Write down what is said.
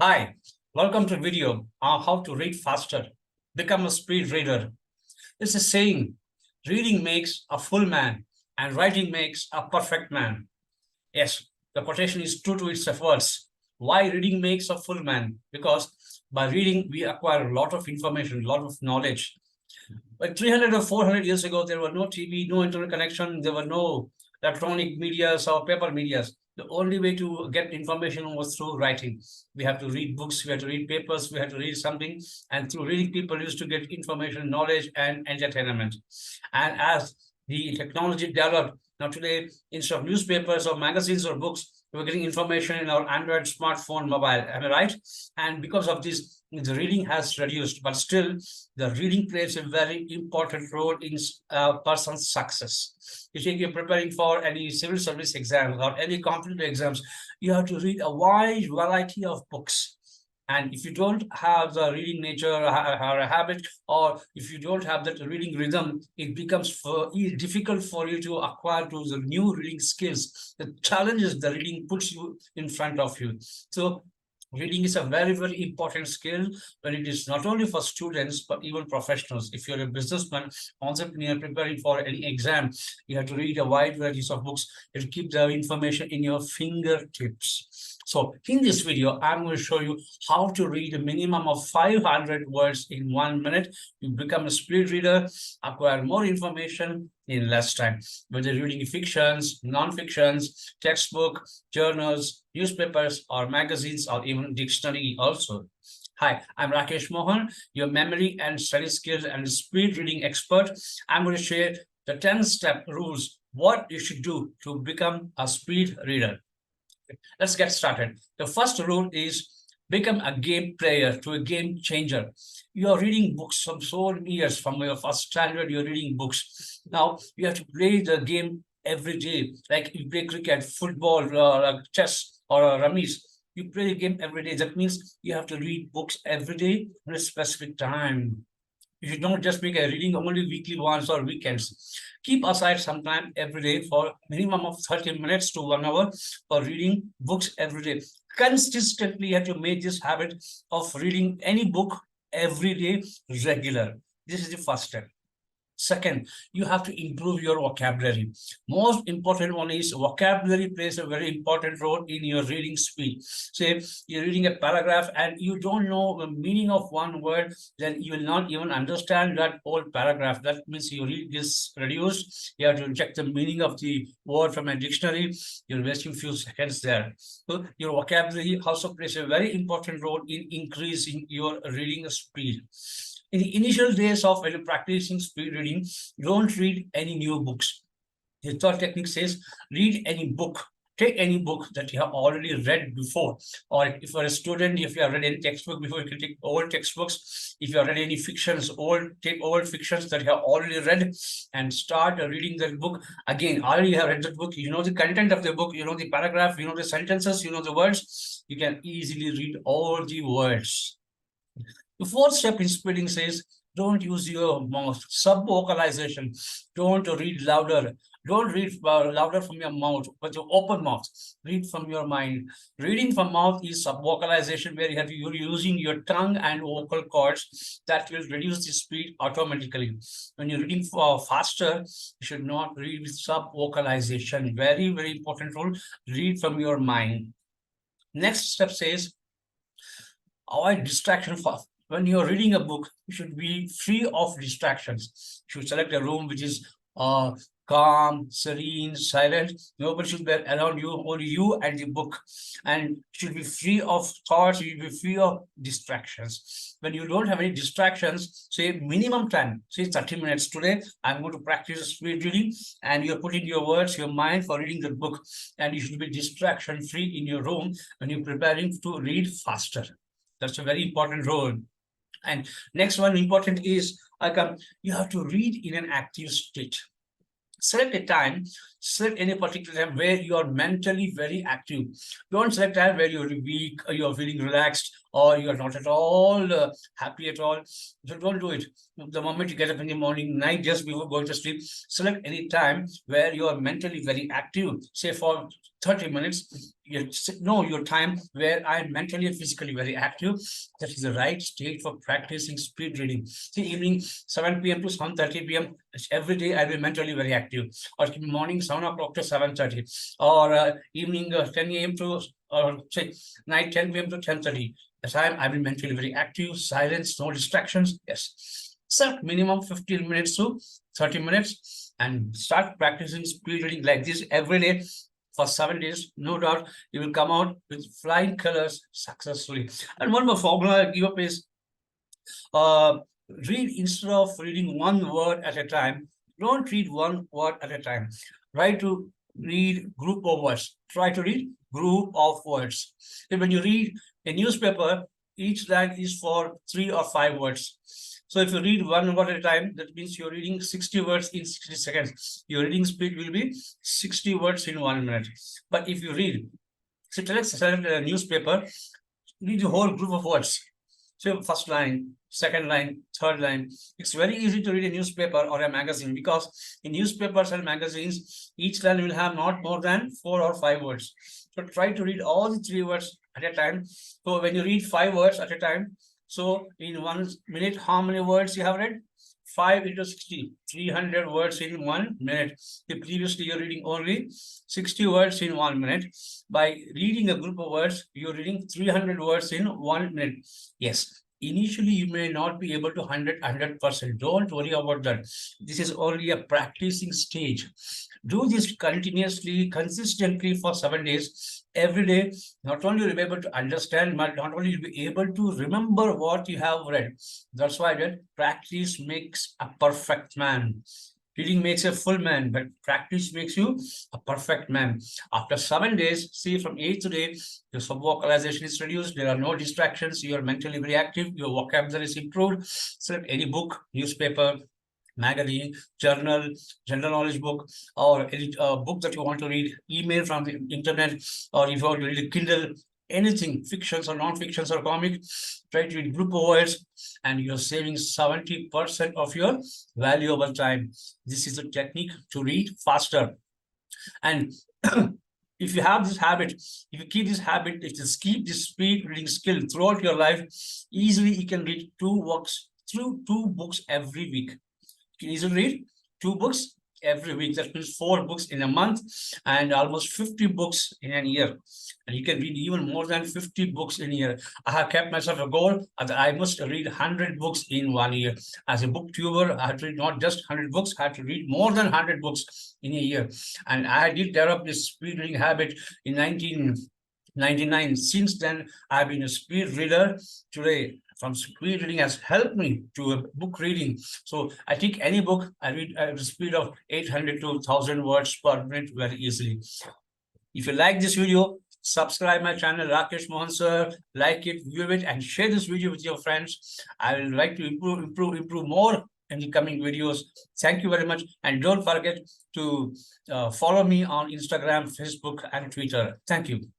Hi, welcome to video on how to read faster, become a speed reader. It's a saying, reading makes a full man and writing makes a perfect man. Yes, the quotation is true to its words. Why reading makes a full man? Because by reading, we acquire a lot of information, a lot of knowledge. Like 300 or 400 years ago, there were no TV, no internet connection, there were no electronic medias or paper medias. The only way to get information was through writing. We have to read books, we have to read papers, we have to read something. And through reading, people used to get information, knowledge, and entertainment. And as the technology developed, now today, instead of newspapers or magazines or books, we're getting information in our Android smartphone mobile. Am I right? And because of this, the reading has reduced, but still the reading plays a very important role in a person's success. If you're preparing for any civil service exams or any competitive exams, you have to read a wide variety of books. And if you don't have the reading nature or a habit, or if you don't have that reading rhythm, it becomes difficult for you to acquire those new reading skills. The challenges the reading puts you in front of you. So reading is a very, very important skill when it is not only for students, but even professionals. If you're a businessman, entrepreneur preparing for any exam, you have to read a wide variety of books. You have to keep the information in your fingertips. So in this video, I'm going to show you how to read a minimum of 500 words in 1 minute. You become a speed reader, acquire more information in less time. Whether reading fictions, non-fictions, textbook, journals, newspapers, or magazines, or even dictionary also. Hi, I'm Rakesh Mohan, your memory and study skills and speed reading expert. I'm going to share the 10-step rules, what you should do to become a speed reader. Let's get started. The first rule is become a game player to a game changer. You are reading books from so many years, from your first standard, you're reading books. Now you have to play the game every day. Like you play cricket, football, or chess, or rummies. You play the game every day. That means you have to read books every day at a specific time. You should not just make a reading only weekly once or weekends. Keep aside some time every day for minimum of 30 minutes to 1 hour for reading books every day. Consistently, you have to make this habit of reading any book every day regular. This is the first step. Second, you have to improve your vocabulary. Most important one is vocabulary plays a very important role in your reading speed. Say you're reading a paragraph and you don't know the meaning of one word, then you will not even understand that whole paragraph. That means your read is reduced. You have to check the meaning of the word from a dictionary. You're wasting few seconds there. So your vocabulary also plays a very important role in increasing your reading speed. In the initial days of when you're practicing speed reading, don't read any new books. The third technique says read any book. Take any book that you have already read before. Or if you're a student, if you have read any textbook before, you can take old textbooks. If you have read any fictions, take old fictions that you have already read and start reading that book. Again, already you have read that book, you know the content of the book, you know the paragraph, you know the sentences, you know the words. You can easily read all the words. The fourth step in speeding says, don't use your mouth. Sub-vocalization. Don't read louder. Don't read louder from your mouth, but your open mouth. Read from your mind. Reading from mouth is sub-vocalization, where you're using your tongue and vocal cords. That will reduce the speed automatically. When you're reading faster, you should not read with sub-vocalization. Very, very important rule. Read from your mind. Next step says, avoid distraction. When you're reading a book, you should be free of distractions. You should select a room which is calm, serene, silent. Nobody should be around you, only you and the book. And should be free of thoughts, you should be free of distractions. When you don't have any distractions, say minimum time, say 30 minutes. Today, I'm going to practice speed reading, and you're putting your words, your mind for reading the book. And you should be distraction free in your room when you're preparing to read faster. That's a very important role. And next one important is you have to read in an active state. Select a time, select any particular time where you are mentally very active. Don't select time where you're weak, or you're feeling relaxed, or you're not at all happy at all. So don't do it. The moment you get up in the morning, night, just before going to sleep, select any time where you are mentally very active. Say for 30 minutes. You know your time where I'm mentally and physically very active. That is the right state for practicing speed reading. See, evening 7 p.m. to 7:30 p.m. Every day I'll be mentally very active. Or morning 7 o'clock to 7:30. Or evening 10 a.m. to say night 10 p.m. to 10:30. The time I'll be mentally very active, silence, no distractions. Yes. Set minimum 15 minutes to 30 minutes and start practicing speed reading like this every day for 7 days. No doubt you will come out with flying colors successfully. And one more formula I give up is uh, read instead of reading one word at a time. Don't read one word at a time. Try to read group of words. Try to read group of words. And when you read a newspaper, each line is for 3 or 5 words. So if you read one word at a time, that means you're reading 60 words in 60 seconds. Your reading speed will be 60 words in 1 minute. But if you read, so select a newspaper, read the whole group of words. So first line, second line, third line. It's very easy to read a newspaper or a magazine because in newspapers and magazines, each line will have not more than 4 or 5 words. So try to read all the 3 words at a time. So when you read 5 words at a time, so in 1 minute, how many words you have read? 5 into 60, 300 words in 1 minute. Previously, you're reading only 60 words in 1 minute. By reading a group of words, you're reading 300 words in 1 minute. Yes, initially you may not be able to 100%. Don't worry about that. This is only a practicing stage. Do this continuously, consistently for 7 days, every day. Not only you'll be able to understand, but not only you'll be able to remember what you have read. That's why that practice makes a perfect man. Reading makes a full man, but practice makes you a perfect man. After 7 days, see from eighth day, your sub-vocalization is reduced. There are no distractions. You are mentally very active. Your vocabulary is improved. Select any book, newspaper, magazine, journal, general knowledge book, or any book that you want to read, email from the internet, or if you want to read a Kindle, anything, fictions or non-fictions or comic, try to read group of words, and you're saving 70% of your valuable time. This is a technique to read faster. And if you have this habit, if you keep this habit, if you keep this speed reading skill throughout your life, easily you can read two books every week. You can easily read 2 books every week. That means 4 books in a month and almost 50 books in a year. And you can read even more than 50 books in a year. I have kept myself a goal that I must read 100 books in 1 year. As a booktuber, I had to read not just 100 books, I had to read more than 100 books in a year. And I did develop this speed reading habit in 1999. Since then, I've been a speed reader. Today, from speed reading has helped me to a book reading. So I take any book, I read at the speed of 800 to 1,000 words per minute very easily. If you like this video, subscribe my channel, Rakesh Mohan sir. Like it, view it, and share this video with your friends. I will like to improve more in the coming videos. Thank you very much. And don't forget to follow me on Instagram, Facebook, and Twitter. Thank you.